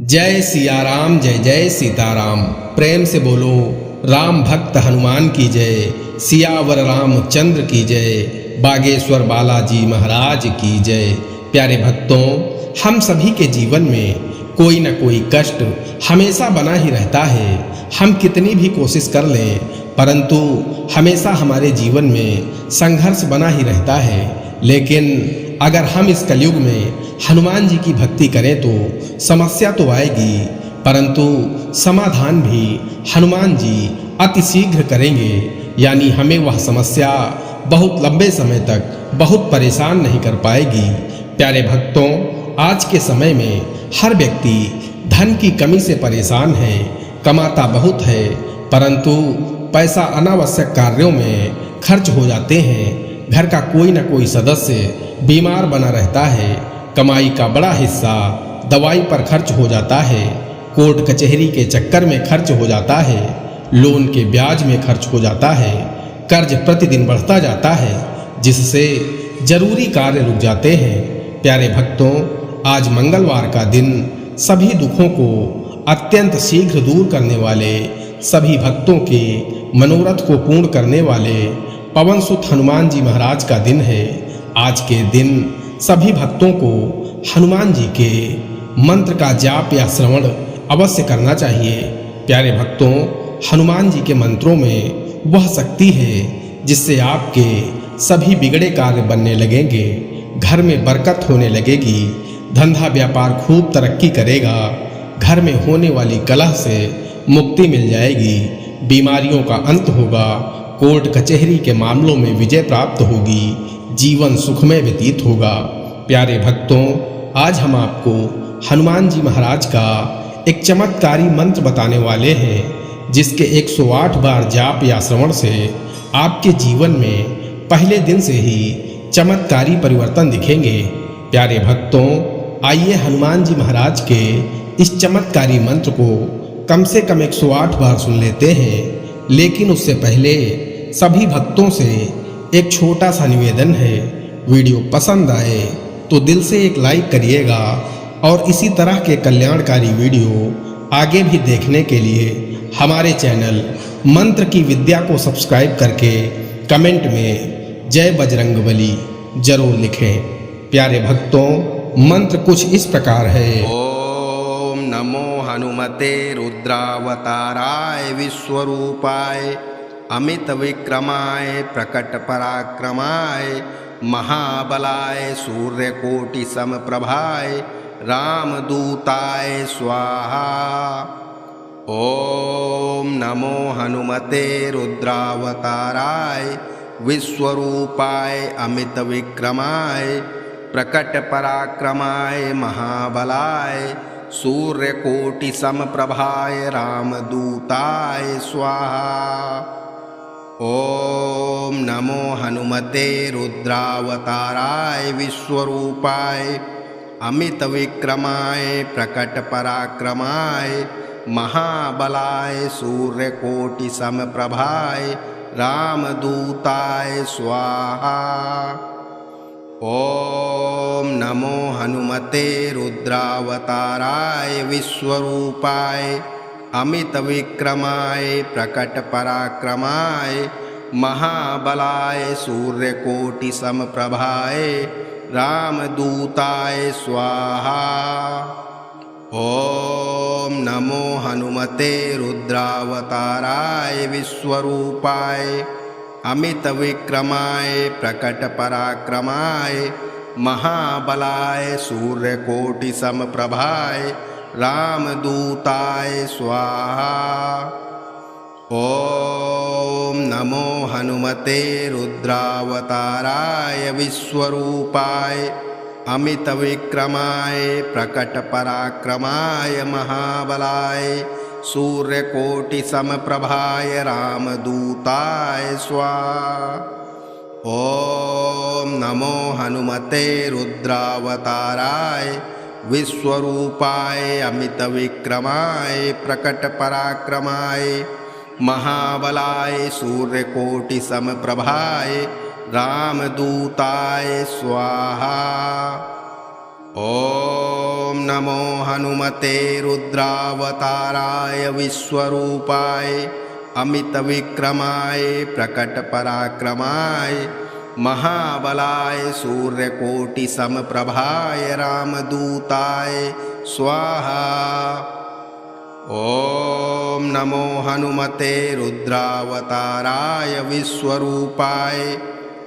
जय सिया राम, जय जय सीताराम। प्रेम से बोलो राम भक्त हनुमान की जय, सियावर रामचंद्र की जय, बागेश्वर बालाजी महाराज की जय। प्यारे भक्तों, हम सभी के जीवन में कोई न कोई कष्ट हमेशा बना ही रहता है। हम कितनी भी कोशिश कर लें, परंतु हमेशा हमारे जीवन में संघर्ष बना ही रहता है। लेकिन अगर हम इस कलयुग में हनुमान जी की भक्ति करें तो समस्या तो आएगी, परंतु समाधान भी हनुमान जी अति शीघ्र करेंगे। यानी हमें वह समस्या बहुत लंबे समय तक बहुत परेशान नहीं कर पाएगी। प्यारे भक्तों, आज के समय में हर व्यक्ति धन की कमी से परेशान है। कमाता बहुत है, परंतु पैसा अनावश्यक कार्यों में खर्च हो जाते हैं। घर का कोई न कोई सदस्य बीमार बना रहता है। कमाई का बड़ा हिस्सा दवाई पर खर्च हो जाता है। कोर्ट कचहरी के चक्कर में खर्च हो जाता है। लोन के ब्याज में खर्च हो जाता है। कर्ज प्रतिदिन बढ़ता जाता है, जिससे जरूरी कार्य रुक जाते हैं। प्यारे भक्तों, आज मंगलवार का दिन सभी दुखों को अत्यंत शीघ्र दूर करने वाले, सभी भक्तों के मनोरथ को पूर्ण करने वाले पवन सुत हनुमान जी महाराज का दिन है। आज के दिन सभी भक्तों को हनुमान जी के मंत्र का जाप या श्रवण अवश्य करना चाहिए। प्यारे भक्तों, हनुमान जी के मंत्रों में वह शक्ति है जिससे आपके सभी बिगड़े कार्य बनने लगेंगे। घर में बरकत होने लगेगी। धंधा व्यापार खूब तरक्की करेगा। घर में होने वाली कलह से मुक्ति मिल जाएगी। बीमारियों का अंत होगा। कोर्ट कचहरी के मामलों में विजय प्राप्त होगी। जीवन सुखमय व्यतीत होगा। प्यारे भक्तों, आज हम आपको हनुमान जी महाराज का एक चमत्कारी मंत्र बताने वाले हैं, जिसके 108 बार जाप या श्रवण से आपके जीवन में पहले दिन से ही चमत्कारी परिवर्तन दिखेंगे। प्यारे भक्तों, आइए हनुमान जी महाराज के इस चमत्कारी मंत्र को कम से कम 108 बार सुन लेते हैं। लेकिन उससे पहले सभी भक्तों से एक छोटा सा निवेदन है। वीडियो पसंद आए तो दिल से एक लाइक करिएगा, और इसी तरह के कल्याणकारी वीडियो आगे भी देखने के लिए हमारे चैनल मंत्र की विद्या को सब्सक्राइब करके कमेंट में जय बजरंगबली जरूर लिखें। प्यारे भक्तों, मंत्र कुछ इस प्रकार है। ओम नमो हनुमते रुद्रावताराय विश्वरूपाय अमित विक्रमाय प्रकट पराक्रमाय महाबलाय सूर्यकोटि समप्रभाय रामदूताय स्वाहा। ओम नमो हनुमते रुद्रावताराय विश्वरूपाय अमित विक्रमाय प्रकट पराक्रमाय महाबलाय सूर्यकोटि समप्रभाय रामदूताय स्वाहा। ओम नमो हनुमते रुद्रावताराय विश्वरूपाय अमित विक्रमाय प्रकट पराक्रमाय महाबलाय सूर्यकोटि समप्रभाय रामदूताय स्वाहा। ओम नमो हनुमते रुद्रावताराय विश्वरूपाय अमित विक्रमाय प्रकट पराक्रमाय महाबलाय सूर्यकोटि समप्रभाय रामदूताय स्वाहा। ओम नमो हनुमते रुद्रावताराय विश्वरूपाय अमित विक्रमाय प्रकट पराक्रमाय महाबलाय सूर्यकोटि समप्रभाय रामदूताय स्वाहा। ओम नमो हनुमते रुद्रावताराय विश्वरूपाय अमित विक्रमाय प्रकट पराक्रमाय महाबलाय सूर्यकोटि समप्रभाय रामदूताय स्वाहा। ओम नमो हनुमते रुद्रावताराय विश्वरूपाय अमित विक्रमाय प्रकट पराक्रमाय महाबलाय सूर्यकोटि समप्रभाय रामदूताय स्वाहा। ओम नमो हनुमते रुद्रावताराय विश्वरूपाय अमितविक्रमाय प्रकटपराक्रमाय महाबलाय सूर्यकोटिसमप्रभाय रामदूताय स्वाहा। ॐ नमो हनुमते रुद्रावताराय विश्वरूपाय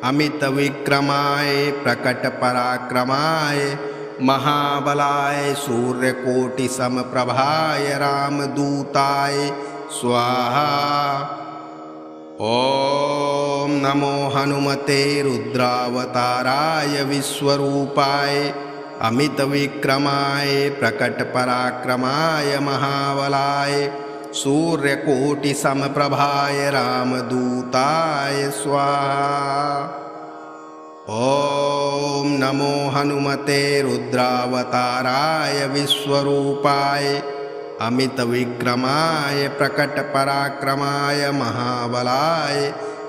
अमितविक्रमाय प्रकटपराक्रमाय महाबलाय सूर्यकोटिसमप्रभाय रामदूताय स्वाहा। ॐ नमो हनुमते रुद्रावताराय विश्वरूपाय अमितविक्रमाय प्रकटपराक्रमाय महाबलाय सूर्यकोटिसमप्रभाय रामदूताय स्वाहा। ॐ नमो हनुमते रुद्रावताराय विश्वरूपाय अमितविक्रमाय प्रकटपराक्रमाय महाबलाय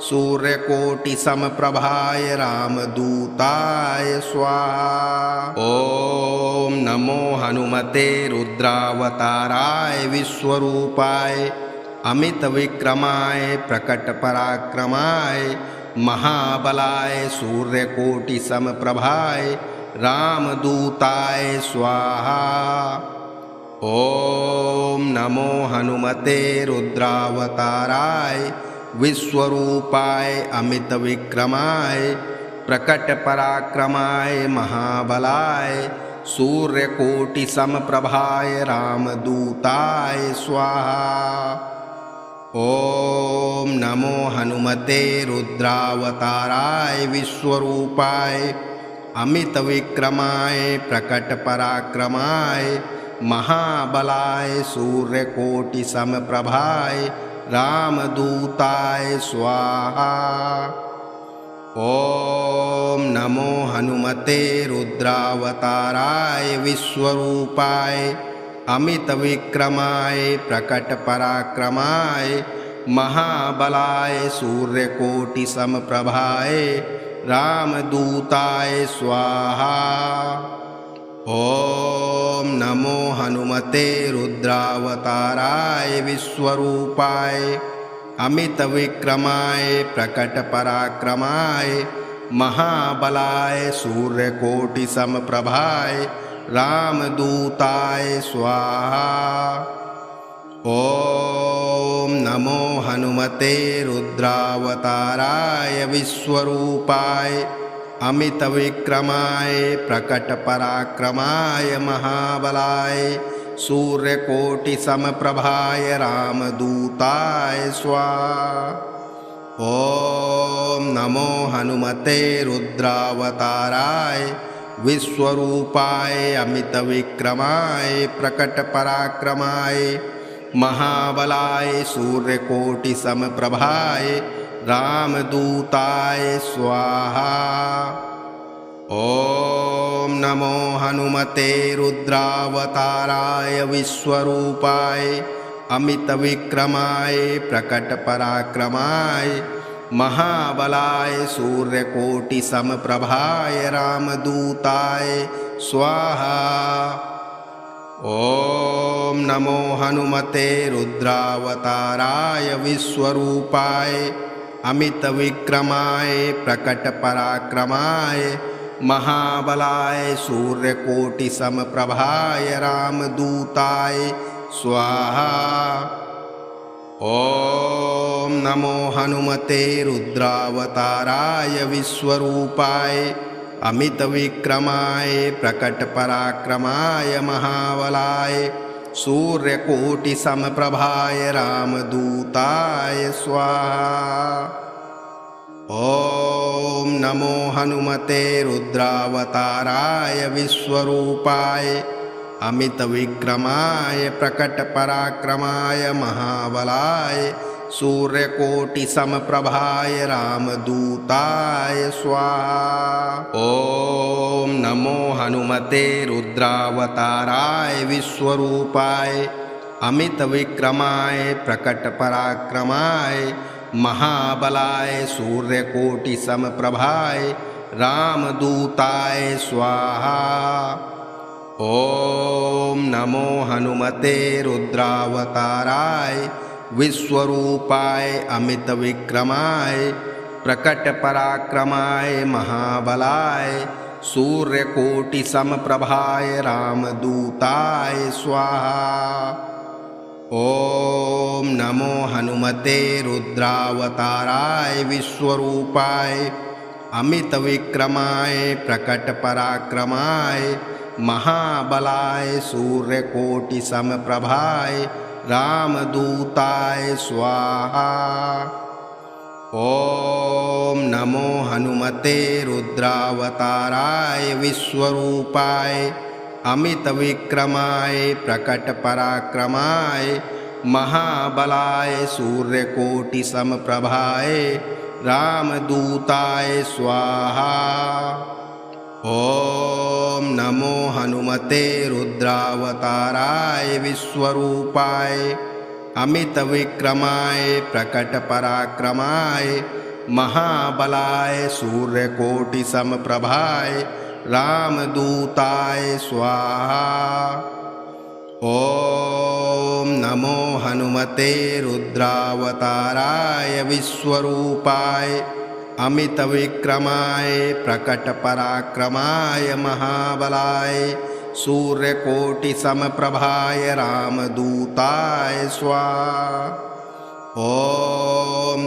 सूर्यकोटिसमप्रभाय रामदूताय स्वाहा। ॐ नमो हनुमते रुद्रावताराय विश्वरूपाय अमितविक्रमाय प्रकटपराक्रमाय महाबलाय सूर्यकोटिसमप्रभाय रामदूताय स्वाहा। ॐ नमो हनुमते रुद्रावताराय विश्वरूपाय अमितविक्रमाय प्रकटपराक्रमाय महाबलाय सूर्यकोटिसमप्रभाय रामदूताय स्वाहा। ॐ नमो हनुमते रुद्रावताराय विश्वरूपाय अमितविक्रमाय प्रकटपराक्रमाय महाबलाय सूर्यकोटिसमप्रभाय रामदूताय स्वाहा। ॐ नमो हनुमते रुद्रावताराय विश्वरूपाय अमितविक्रमाय प्रकटपराक्रमाय महाबलाय सूर्यकोटिसमप्रभाय रामदूताय स्वाहा। ॐ नमो हनुमते रुद्रावताराय विश्वरूपाय अमितविक्रमाय प्रकटपराक्रमाय महाबलाय सूर्यकोटिसमप्रभाय रामदूताय स्वाहा। ॐ नमो हनुमते रुद्रावताराय विश्वरूपाय अमितविक्रमाय प्रकटपराक्रमाय महाबलाय सूर्यकोटिसमप्रभाय रामदूताय स्वाहा। ॐ नमो हनुमते रुद्रावताराय विश्वरूपाय अमितविक्रमाय प्रकटपराक्रमाय महाबलाय सूर्यकोटिसमप्रभाय रामदूताय स्वाहा। ॐ नमो हनुमते रुद्रावताराय विश्वरूपाय अमितविक्रमाय प्रकटपराक्रमाय महाबलाय सूर्यकोटिसमप्रभाय रामदूताय स्वाहा। ॐ नमो हनुमते रुद्रावताराय विश्वरूपाय अमितविक्रमाय प्रकटपराक्रमाय महाबलाय सूर्यकोटिसमप्रभाय रामदूताय स्वाहा। ॐ नमो हनुमते रुद्रावताराय विश्वरूपाय अमितविक्रमाय प्रकटपराक्रमाय महाबलाय सूर्यकोटिसमप्रभाय रामदूताय स्वाहा। ॐ नमो हनुमते रुद्रावताराय विश्वरूपाय अमितविक्रमाय प्रकटपराक्रमाय महाबलाय सूर्यकोटिसमप्रभाय रामदूताय स्वाहा। ॐ नमो हनुमते रुद्रावताराय विश्वरूपाय अमितविक्रमाय प्रकटपराक्रमाय महाबलाय सूर्यकोटिसमप्रभाय रामदूताय स्वाहा। ॐ नमो हनुमते रुद्रावताराय विश्वरूपाय अमितविक्रमाय प्रकटपराक्रमाय महाबलाय सूर्यकोटिसमप्रभाय रामदूताय स्वाहा। ॐ नमो हनुमते रुद्रावताराय विश्वरूपाय अमितविक्रमाय प्रकटपराक्रमाय महाबलाय सूर्यकोटिसमप्रभाय रामदूताय स्वाहा। ॐ नमो हनुमते रुद्रावताराय विश्वरूपाय अमितविक्रमाय प्रकटपराक्रमाय महाबलाय सूर्यकोटिसमप्रभाय रामदूताय स्वाहा। ॐ नमो हनुमते रुद्रावताराय विश्वरूपाय अमितविक्रमाय प्रकटपराक्रमाय महाबलाय सूर्यकोटिसमप्रभाय रामदूताय स्वाहा। ॐ नमो हनुमते रुद्रावताराय विश्वरूपाय अमितविक्रमाय प्रकटपराक्रमाय महाबलाय सूर्यकोटिसमप्रभाय रामदूताय स्वाहा। ॐ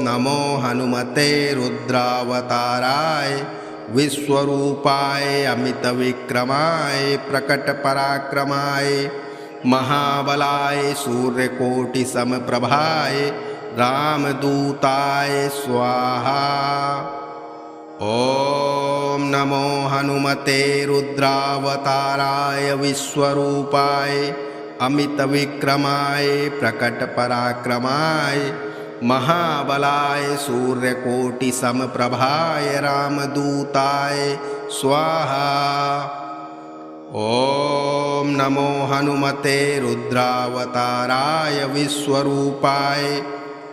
नमो हनुमते रुद्रावताराय विश्वरूपाय अमितविक्रमाय प्रकटपराक्रमाय महाबलाय सूर्यकोटिसमप्रभाय रामदूताय स्वाहा। ॐ नमो हनुमते रुद्रावताराय विश्वरूपाय अमितविक्रमाय प्रकटपराक्रमाय महाबलाय सूर्यकोटिसमप्रभाय रामदूताय स्वाहा। ॐ नमो हनुमते रुद्रावताराय विश्वरूपाय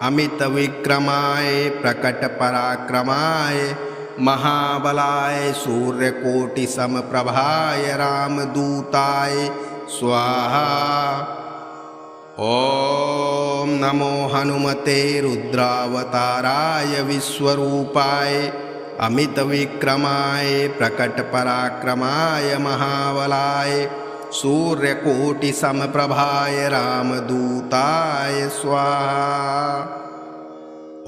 अमितविक्रमाय प्रकटपराक्रमाय महाबलाय सूर्यकोटिसमप्रभाय रामदूताय स्वाहा। ॐ नमो हनुमते रुद्रावताराय विश्वरूपाय अमितविक्रमाय प्रकटपराक्रमाय महाबलाय सूर्यकोटिसमप्रभाय रामदूताय स्वाहा।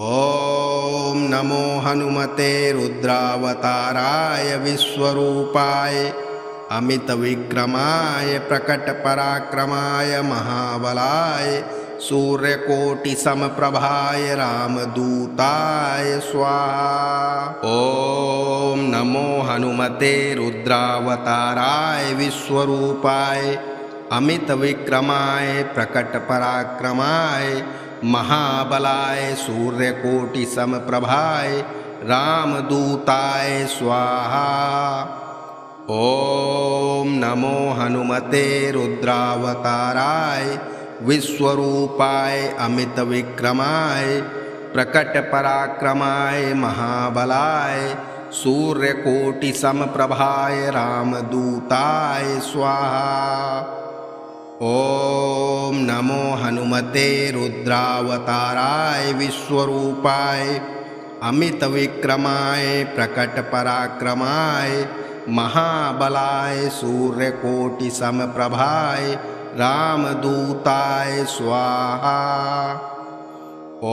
ॐ नमो हनुमते रुद्रावताराय विश्वरूपाय अमितविक्रमाय प्रकटपराक्रमाय महाबलाय सूर्यकोटिसमप्रभाय रामदूताय स्वाहा। ॐ नमो हनुमते रुद्रावताराय विश्वरूपाय अमितविक्रमाय प्रकटपराक्रमाय महाबलाय सूर्यकोटिसमप्रभाय रामदूताय स्वाहा। ॐ नमो हनुमते रुद्रावताराय विश्वरूपाय अमितविक्रमाय प्रकटपराक्रमाय महाबलाय सूर्यकोटिसमप्रभाय रामदूताय स्वाहा। ॐ नमो हनुमते रुद्रावताराय विश्वरूपाय अमितविक्रमाय प्रकटपराक्रमाय महाबलाय सूर्यकोटिसमप्रभाय रामदूताय स्वाहा। ॐ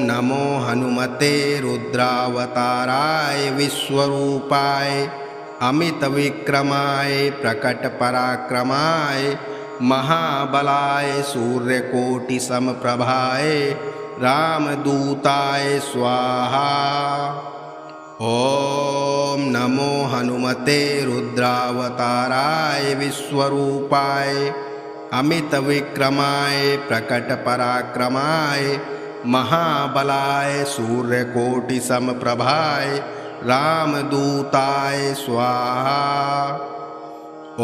नमो हनुमते रुद्रावताराय विश्वरूपाय अमितविक्रमाय प्रकटपराक्रमाय महाबलाय सूर्यकोटिसमप्रभाय रामदूताय स्वाहा। ॐ नमो हनुमते रुद्रावताराय विश्वरूपाय अमितविक्रमाय प्रकटपराक्रमाय महाबलाय सूर्यकोटिसमप्रभाय रामदूताय स्वाहा। ॐ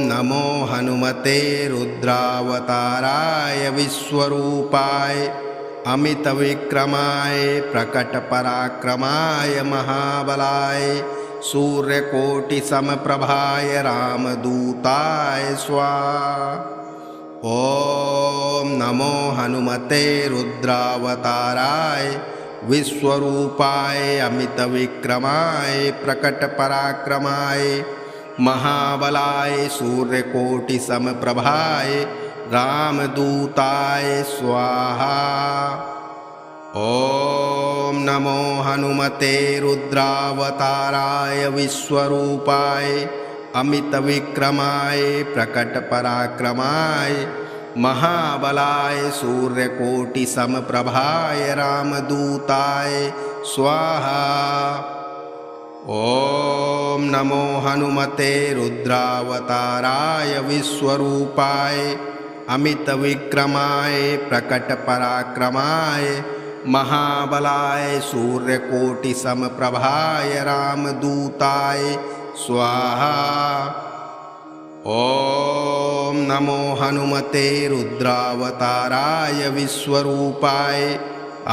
नमो हनुमते रुद्रावताराय विश्वरूपाय अमितविक्रमाय प्रकटपराक्रमाय महाबलाय सूर्यकोटिसमप्रभाय रामदूताय स्वाहा। ॐ नमो हनुमते रुद्रावताराय विश्वरूपाय अमितविक्रमाय प्रकटपराक्रमाय महाबलाय सूर्यकोटिसमप्रभाय रामदूताय स्वाहा। ॐ नमो हनुमते रुद्रावताराय विश्वरूपाय अमितविक्रमाय प्रकटपराक्रमाय महाबलाय सूर्यकोटिसमप्रभाय रामदूताय स्वाहा। ॐ नमो हनुमते रुद्रावताराय विश्वरूपाय अमितविक्रमाय प्रकटपराक्रमाय महाबलाय सूर्यकोटिसमप्रभाय रामदूताय स्वाहा। ॐ नमो हनुमते रुद्रावताराय विश्वरूपाय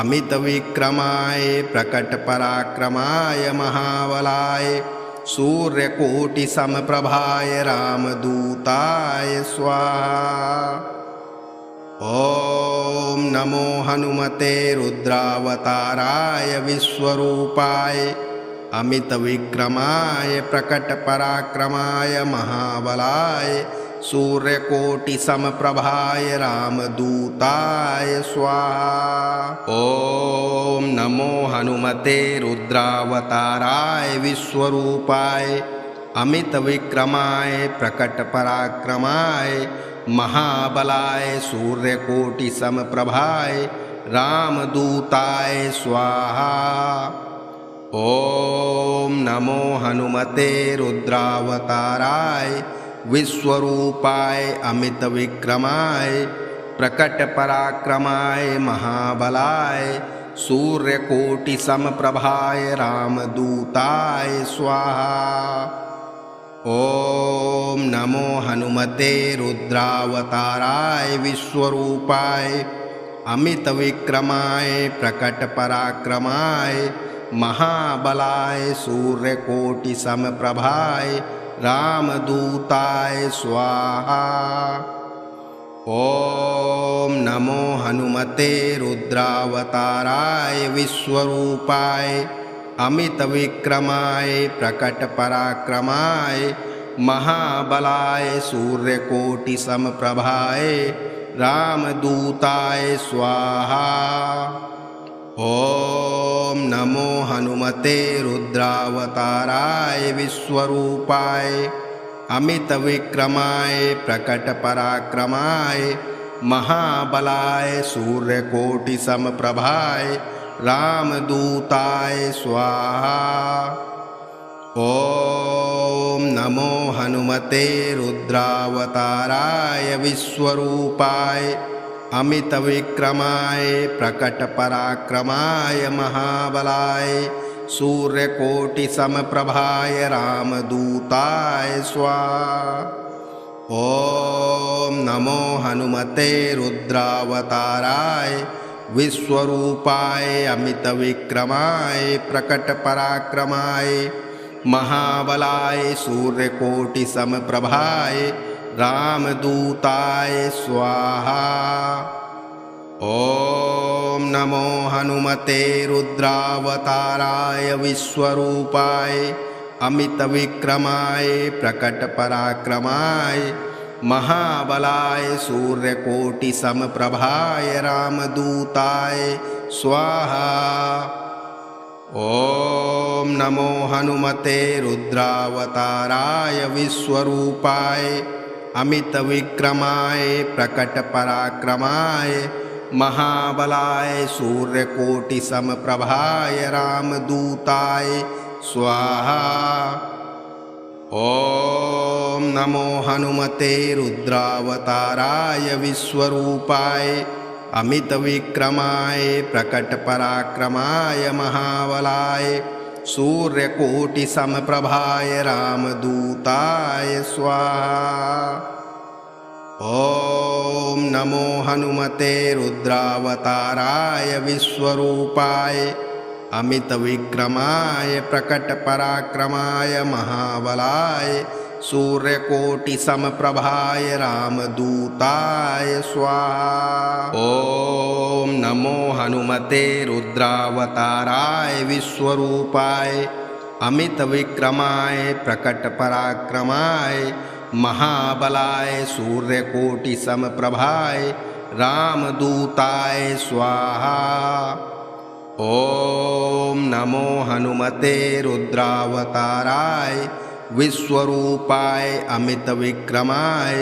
अमितविक्रमाय प्रकटपराक्रमाय महाबलाय सूर्यकोटिसमप्रभाय रामदूताय स्वाहा। ॐ नमो हनुमते रुद्रावताराय विश्वरूपाय अमितविक्रमाय प्रकटपराक्रमाय महाबलाय सूर्यकोटिसमप्रभाय रामदूताय स्वाहा। ॐ नमो हनुमते रुद्रावताराय विश्वरूपाय अमितविक्रमाय प्रकटपराक्रमाय महाबलाय सूर्यकोटिसमप्रभाय रामदूताय स्वाहा। ॐ नमो हनुमते रुद्रावताराय विश्वरूपाय अमितविक्रमाय प्रकटपराक्रमाय महाबलाय सूर्यकोटिसमप्रभाय रामदूताय स्वाहा। ॐ नमो हनुमते रुद्रावताराय विश्वरूपाय अमितविक्रमाय प्रकटपराक्रमाय महाबलाय सूर्यकोटिसमप्रभाय रामदूताय स्वाहा। ॐ नमो हनुमते रुद्रावताराय विश्वरूपाय अमितविक्रमाय प्रकटपराक्रमाय महाबलाय सूर्यकोटिसमप्रभाय रामदूताय स्वाहा। ॐ नमो हनुमते रुद्रावताराय विश्वरूपाय अमितविक्रमाय प्रकटपराक्रमाय महाबलाय सूर्यकोटिसमप्रभाय रामदूताय स्वाहा। ॐ नमो हनुमते रुद्रावताराय विश्वरूपाय अमितविक्रमाय प्रकटपराक्रमाय महाबलाय सूर्यकोटिसमप्रभाय रामदूताय स्वाहा। ॐ नमो हनुमते रुद्रावताराय विश्वरूपाय अमितविक्रमाय प्रकटपराक्रमाय महाबलाय सूर्यकोटिसमप्रभाय रामदूताय स्वाहा। ॐ नमो हनुमते रुद्रावताराय विश्वरूपाय अमितविक्रमाय प्रकटपराक्रमाय महाबलाय सूर्यकोटिसमप्रभाय रामदूताय स्वाहा। ॐ नमो हनुमते रुद्रावताराय विश्वरूपाय अमितविक्रमाय प्रकटपराक्रमाय महाबलाय सूर्यकोटिसमप्रभाय रामदूताय स्वाहा। ॐ नमो हनुमते रुद्रावताराय विश्वरूपाय अमितविक्रमाय प्रकटपराक्रमाय महाबलाय सूर्यकोटिसमप्रभाय रामदूताय स्वाहा। ॐ नमो हनुमते रुद्रावताराय विश्वरूपाय अमितविक्रमाय प्रकटपराक्रमाय महाबलाय सूर्यकोटिसमप्रभाय रामदूताय स्वाहा। ॐ नमो हनुमते रुद्रावताराय विश्वरूपाय अमितविक्रमाय प्रकटपराक्रमाय महाबलाय सूर्यकोटिसमप्रभाय रामदूताय स्वाहा। ॐ नमो हनुमते रुद्रावताराय विश्वरूपाय अमितविक्रमाय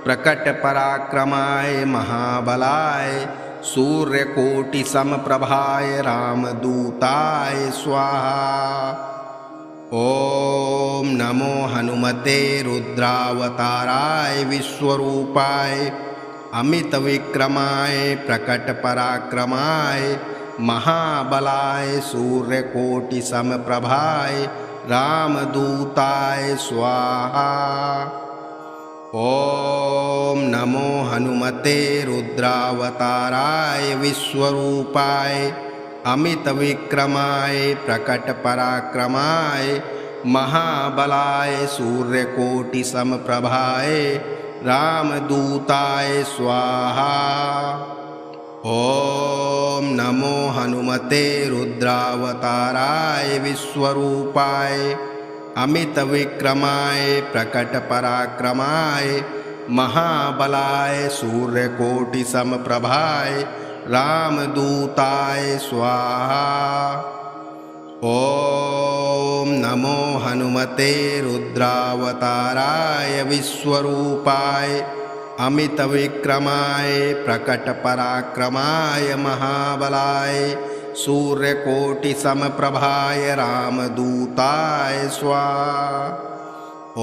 प्रकटपराक्रमाय महाबलाय सूर्यकोटिसमप्रभाय रामदूताय स्वाहा। ॐ नमो हनुमते रुद्रावताराय विश्वरूपाय अमितविक्रमाय प्रकटपराक्रमाय महाबलाय सूर्यकोटिसमप्रभाय रामदूताय स्वाहा। ॐ नमो हनुमते रुद्रावताराय विश्वरूपाय अमितविक्रमाय प्रकटपराक्रमाय महाबलाय सूर्यकोटिसमप्रभाय रामदूताय स्वाहा। ॐ नमो हनुमते रुद्रावताराय विश्वरूपाय अमितविक्रमाय प्रकटपराक्रमाय महाबलाय सूर्यकोटिसमप्रभाय रामदूताय स्वाहा। ॐ नमो हनुमते रुद्रावताराय विश्वरूपाय अमितविक्रमाय प्रकटपराक्रमाय महाबलाय सूर्यकोटिसमप्रभाय रामदूताय स्वाहा। ॐ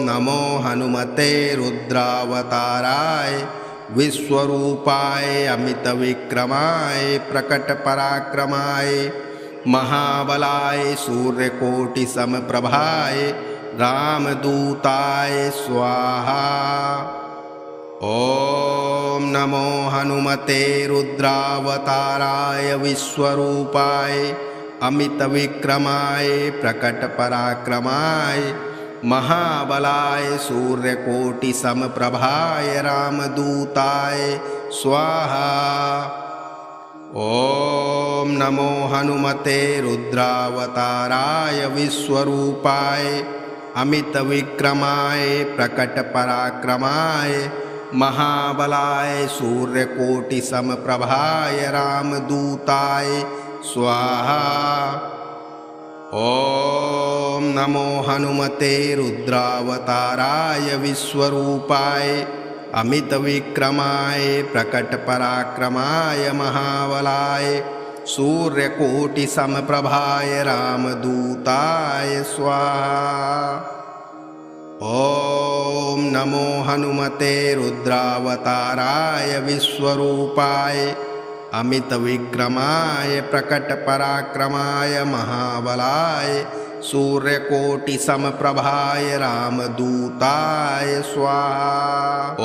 नमो हनुमते रुद्रावताराय विश्वरूपाय अमितविक्रमाय प्रकटपराक्रमाय महाबलाय सूर्यकोटिसमप्रभाय रामदूताय स्वाहा। ॐ नमो हनुमते रुद्रावताराय विश्वरूपाय अमितविक्रमाय प्रकटपराक्रमाय महाबलाय सूर्यकोटिसमप्रभाय रामदूताय स्वाहा। ॐ नमो हनुमते रुद्रावताराय विश्वरूपाय अमितविक्रमाय प्रकटपराक्रमाय महाबलाय सूर्यकोटिसमप्रभाय रामदूताय स्वाहा। ॐ नमो हनुमते रुद्रावताराय विश्वरूपाय अमितविक्रमाय प्रकटपराक्रमाय महाबलाय सूर्यकोटिसमप्रभाय रामदूताय स्वाहा। ॐ नमो हनुमते रुद्रावताराय विश्वरूपाय अमितविक्रमाय प्रकटपराक्रमाय महाबलाय सूर्यकोटिसमप्रभाय रामदूताय स्वाहा। ॐ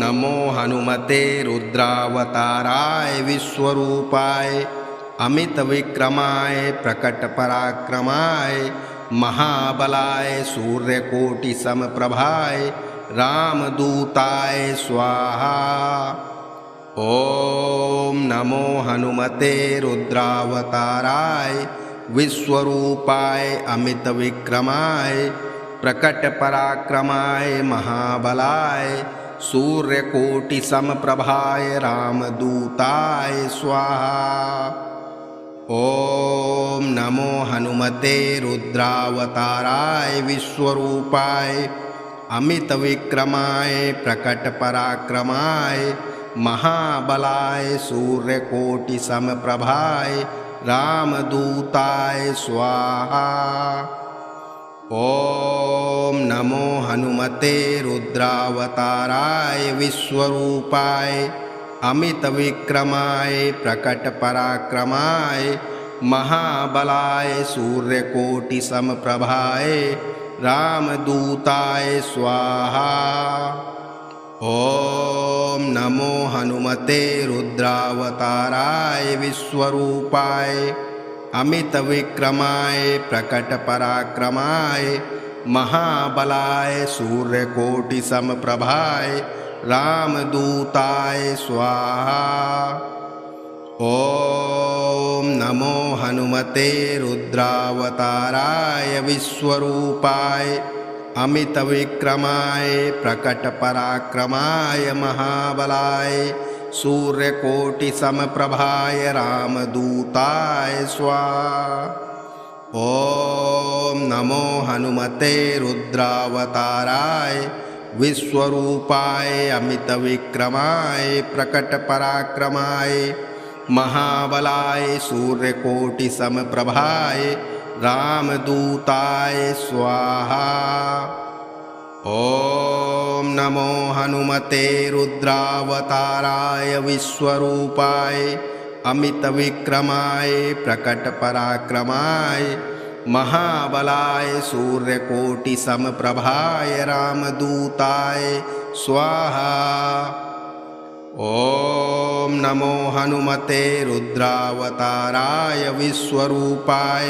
नमो हनुमते रुद्रावताराय विश्वरूपाय अमितविक्रमाय प्रकटपराक्रमाय महाबलाय सूर्यकोटिसमप्रभाय रामदूताय स्वाहा। ॐ नमो हनुमते रुद्रावताराय विश्वरूपाय अमितविक्रमाय प्रकटपराक्रमाय महाबलाय सूर्यकोटिसमप्रभाय रामदूताय स्वाहा। ॐ नमो हनुमते रुद्रावताराय विश्वरूपाय अमितविक्रमाय प्रकटपराक्रमाय महाबलाय सूर्यकोटिसमप्रभाय रामदूताय स्वाहा। ॐ नमो हनुमते रुद्रावताराय विश्वरूपाय अमितविक्रमाय प्रकटपराक्रमाय महाबलाय सूर्यकोटिसमप्रभाय रामदूताय स्वाहा। ॐ नमो हनुमते रुद्रावताराय विश्वरूपाय अमितविक्रमाय प्रकटपराक्रमाय महाबलाय सूर्यकोटिसमप्रभाय रामदूताय स्वाहा। ॐ नमो हनुमते रुद्रावताराय विश्वरूपाय अमितविक्रमाय प्रकटपराक्रमाय महाबलाय सूर्यकोटिसमप्रभाय रामदूताय स्वाहा। ॐ नमो हनुमते रुद्रावताराय विश्वरूपाय अमितविक्रमाय प्रकटपराक्रमाय महाबलाय सूर्यकोटिसमप्रभाय रामदूताय स्वाहा। ॐ नमो हनुमते रुद्रावताराय विश्वरूपाय अमितविक्रमाय प्रकटपराक्रमाय महाबलाय सूर्यकोटिसमप्रभाय रामदूताय स्वाहा। ॐ नमो हनुमते रुद्रावताराय विश्वरूपाय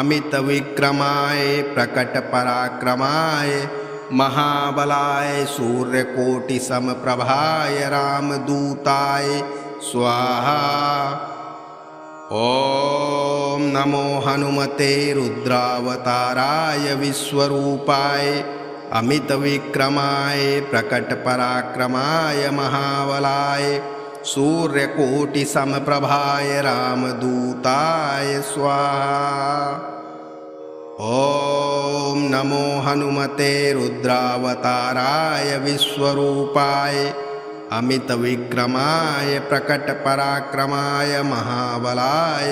अमितविक्रमाय प्रकटपराक्रमाय महाबलाय सूर्यकोटिसमप्रभाय रामदूताय स्वाहा। ॐ नमो हनुमते रुद्रावताराय विश्वरूपाय अमितविक्रमाय प्रकटपराक्रमाय महाबलाय सूर्यकोटिसमप्रभाय रामदूताय स्वाहा। ॐ नमो हनुमते रुद्रावताराय विश्वरूपाय अमितविक्रमाय प्रकटपराक्रमाय महाबलाय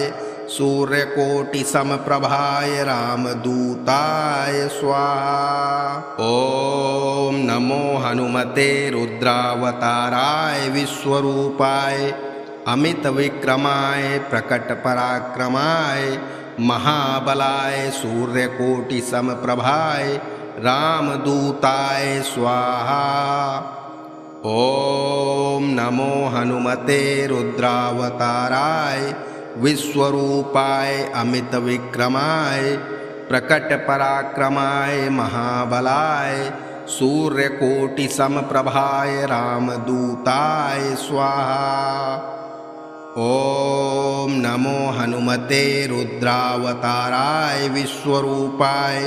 सूर्यकोटिसमप्रभाय रामदूताय स्वाहा। ॐ नमो हनुमते रुद्रावताराय विश्वरूपाय अमितविक्रमाय प्रकटपराक्रमाय महाबलाय सूर्यकोटिसमप्रभाय रामदूताय स्वाहा। ॐ नमो हनुमते रुद्रावताराय विश्वरूपाय अमितविक्रमाय प्रकटपराक्रमाय महाबलाय सूर्यकोटिसमप्रभाय रामदूताय स्वाहा। ॐ नमो हनुमते रुद्रावताराय विश्वरूपाय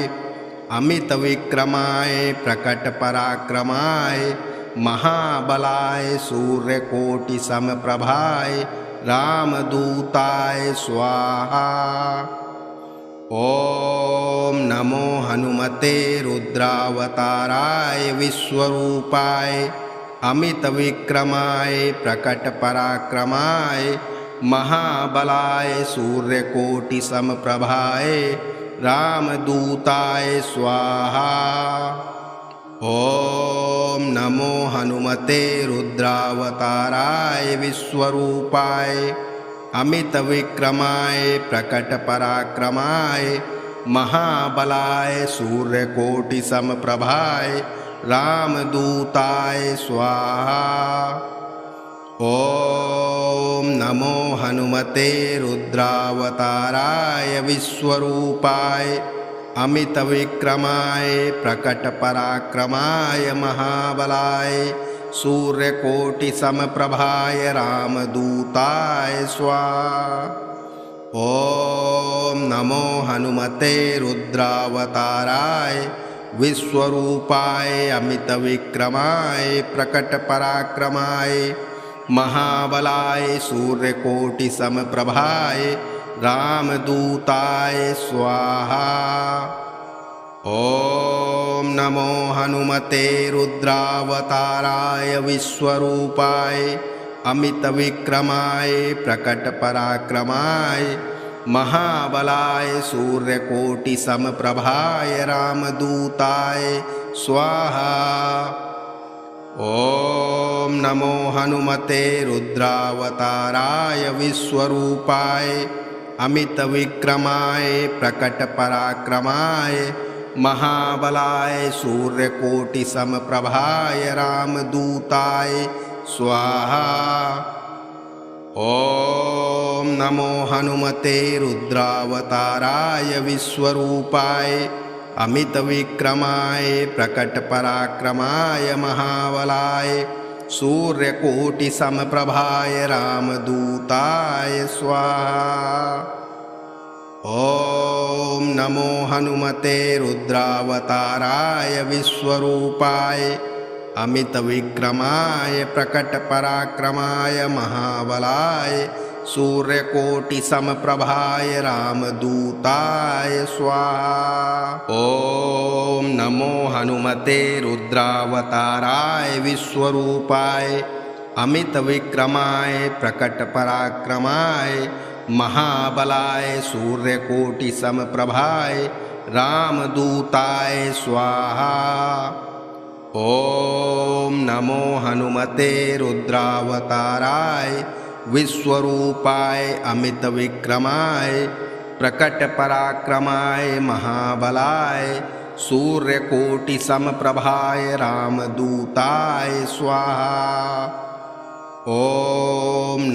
अमितविक्रमाय प्रकटपराक्रमाय महाबलाय सूर्यकोटिसमप्रभाय रामदूताय स्वाहा। ॐ नमो हनुमते रुद्रावताराय विश्वरूपाय अमितविक्रमाय प्रकटपराक्रमाय महाबलाय सूर्यकोटिसमप्रभाय रामदूताय स्वाहा। ॐ नमो हनुमते रुद्रावताराय विश्वरूपाय अमितविक्रमाय प्रकटपराक्रमाय महाबलाय सूर्यकोटिसमप्रभाय रामदूताय स्वाहा। ॐ नमो हनुमते रुद्रावताराय विश्वरूपाय अमितविक्रमाय प्रकटपराक्रमाय महाबलाय सूर्यकोटिसमप्रभाय रामदूताय स्वाहा। ॐ नमो हनुमते रुद्रावताराय विश्वरूपाय अमितविक्रमाय प्रकटपराक्रमाय महाबलाय सूर्यकोटिसमप्रभाय रामदूताय स्वाहा। ॐ नमो हनुमते रुद्रावताराय विश्वरूपाय अमितविक्रमाय प्रकटपराक्रमाय महाबलाय सूर्यकोटिसमप्रभाय रामदूताय स्वाहा। ॐ नमो हनुमते रुद्रावताराय विश्वरूपाय अमितविक्रमाय प्रकटपराक्रमाय महाबलाय सूर्यकोटिसमप्रभाय रामदूताय स्वाहा। ॐ नमो हनुमते रुद्रावताराय विश्वरूपाय अमितविक्रमाय प्रकटपराक्रमाय महाबलाय सूर्यकोटिसमप्रभाय रामदूताय स्वाहा। ॐ नमो हनुमते रुद्रावताराय विश्वरूपाय अमितविक्रमाय प्रकटपराक्रमाय महाबलाय सूर्यकोटिसमप्रभाय रामदूताय स्वाहा। ॐ नमो हनुमते रुद्रावताराय विश्वरूपाय अमितविक्रमाय प्रकटपराक्रमाय महाबलाय सूर्यकोटिसमप्रभाय रामदूताय स्वाहा। ॐ नमो हनुमते रुद्रावताराय विश्वरूपाय अमितविक्रमाय प्रकटपराक्रमाय महाबलाय सूर्यकोटिसमप्रभाय रामदूताय स्वाहा। ॐ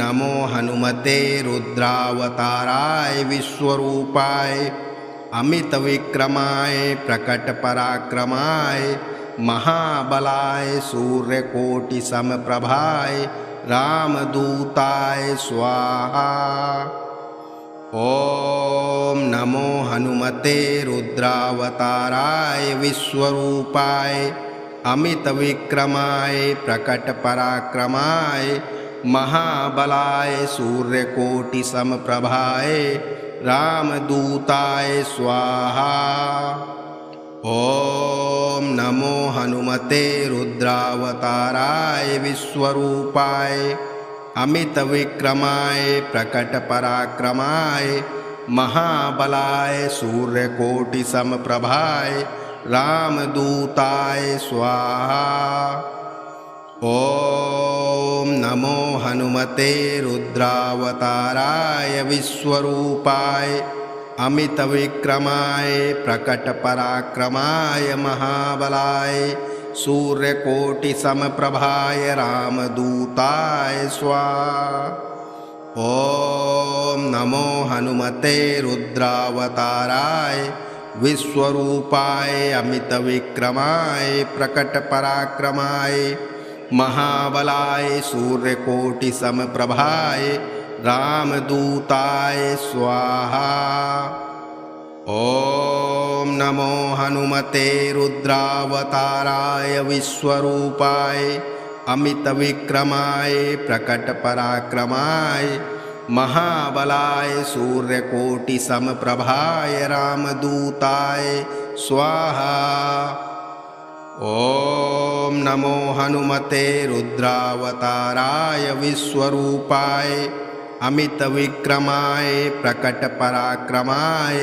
नमो हनुमते रुद्रावताराय विश्वरूपाय अमितविक्रमाय प्रकटपराक्रमाय महाबलाय सूर्यकोटिसमप्रभाय रामदूताय स्वाहा। ॐ नमो हनुमते रुद्रावताराय विश्वरूपाय अमितविक्रमाय प्रकटपराक्रमाय महाबलाय सूर्यकोटिसमप्रभाय रामदूताय स्वाहा। ॐ नमो हनुमते रुद्रावताराय विश्वरूपाय अमितविक्रमाय प्रकटपराक्रमाय महाबलाय सूर्यकोटिसमप्रभाय रामदूताय स्वाहा। ॐ नमो हनुमते रुद्रावताराय विश्वरूपाय अमितविक्रमाय प्रकटपराक्रमाय महाबलाय सूर्यकोटिसमप्रभाय रामदूताय स्वाहा। ॐ नमो हनुमते रुद्रावताराय विश्वरूपाय अमितविक्रमाय प्रकटपराक्रमाय महाबलाय सूर्यकोटिसमप्रभाय रामदूताय स्वाहा। ॐ नमो हनुमते रुद्रावताराय विश्वरूपाय अमितविक्रमाय प्रकटपराक्रमाय महाबलाय सूर्यकोटिसमप्रभाय रामदूताय स्वाहा। ॐ नमो हनुमते रुद्रावताराय विश्वरूपाय अमितविक्रमाय प्रकटपराक्रमाय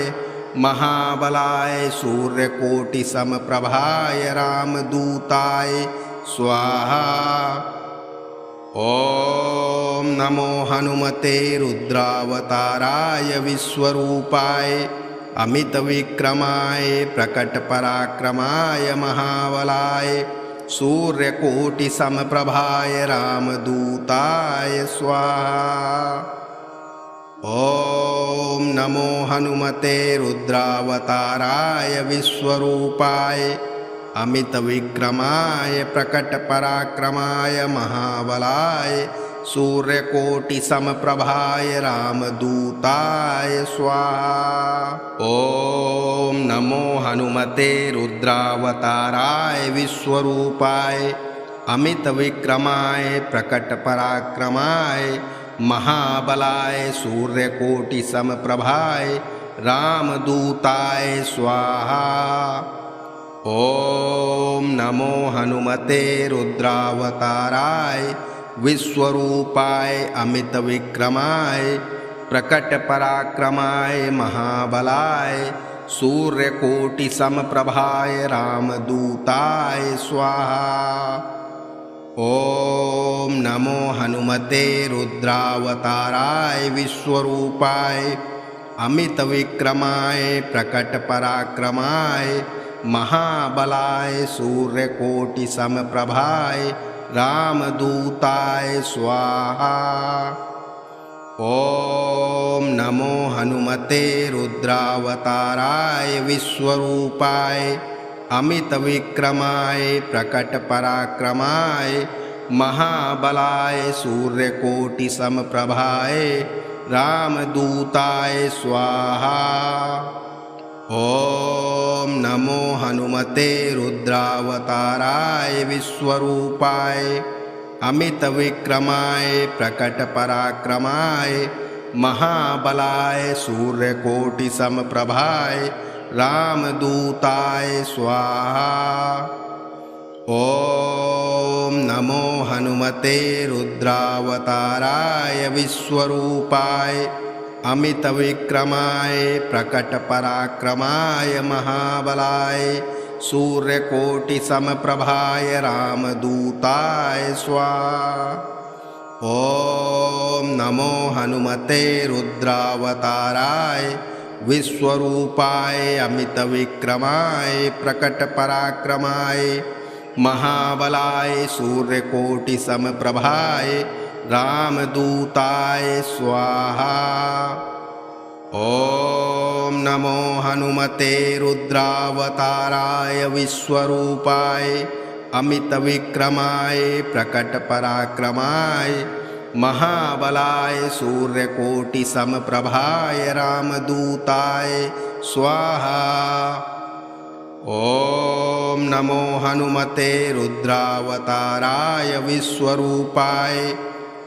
महाबलाय सूर्यकोटिसमप्रभाय रामदूताय स्वाहा। ॐ नमो हनुमते रुद्रावताराय विश्वरूपाय अमितविक्रमाय प्रकटपराक्रमाय महाबलाय सूर्यकोटिसमप्रभाय रामदूताय स्वाहा। ॐ नमो हनुमते रुद्रावताराय विश्वरूपाय अमितविक्रमाय प्रकटपराक्रमाय महाबलाय सूर्यकोटिसमप्रभाय रामदूताय स्वाहा। ॐ नमो हनुमते रुद्रावताराय विश्वरूपाय अमितविक्रमाय प्रकटपराक्रमाय महाबलाय सूर्यकोटिसमप्रभाय रामदूताय स्वाहा। ॐ नमो हनुमते रुद्रावताराय विश्वरूपाय अमितविक्रमाय प्रकटपराक्रमाय महाबलाय सूर्यकोटिसमप्रभाय रामदूताय स्वाहा। ॐ नमो हनुमते रुद्रावताराय विश्वरूपाय अमितविक्रमाय प्रकटपराक्रमाय महाबलाय सूर्यकोटिसमप्रभाय रामदूताय स्वाहा। ॐ नमो हनुमते रुद्रावताराय विश्वरूपाय अमितविक्रमाय प्रकटपराक्रमाय महाबलाय सूर्यकोटिसमप्रभाय रामदूताय स्वाहा। ॐ नमो हनुमते रुद्रावताराय विश्वरूपाय अमितविक्रमाय प्रकटपराक्रमाय महाबलाय सूर्यकोटिसमप्रभाय रामदूताय स्वाहा। ॐ नमो हनुमते रुद्रावताराय विश्वरूपाय अमितविक्रमाय प्रकटपराक्रमाय महाबलाय सूर्यकोटिसमप्रभाय रामदूताय स्वाहा। ॐ नमो हनुमते रुद्रावताराय विश्वरूपाय अमितविक्रमाय प्रकटपराक्रमाय महाबलाय सूर्यकोटिसमप्रभाय रामदूताय स्वाहा। ॐ नमो हनुमते रुद्रावताराय विश्वरूपाय अमितविक्रमाय प्रकटपराक्रमाय महाबलाय सूर्यकोटिसमप्रभाय रामदूताय स्वाहा। ॐ नमो हनुमते रुद्रावताराय विश्वरूपाय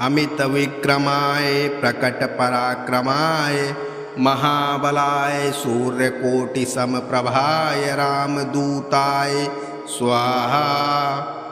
अमितविक्रमाय प्रकटपराक्रमाय महाबलाय सूर्यकोटिसमप्रभाय रामदूताय स्वाहा।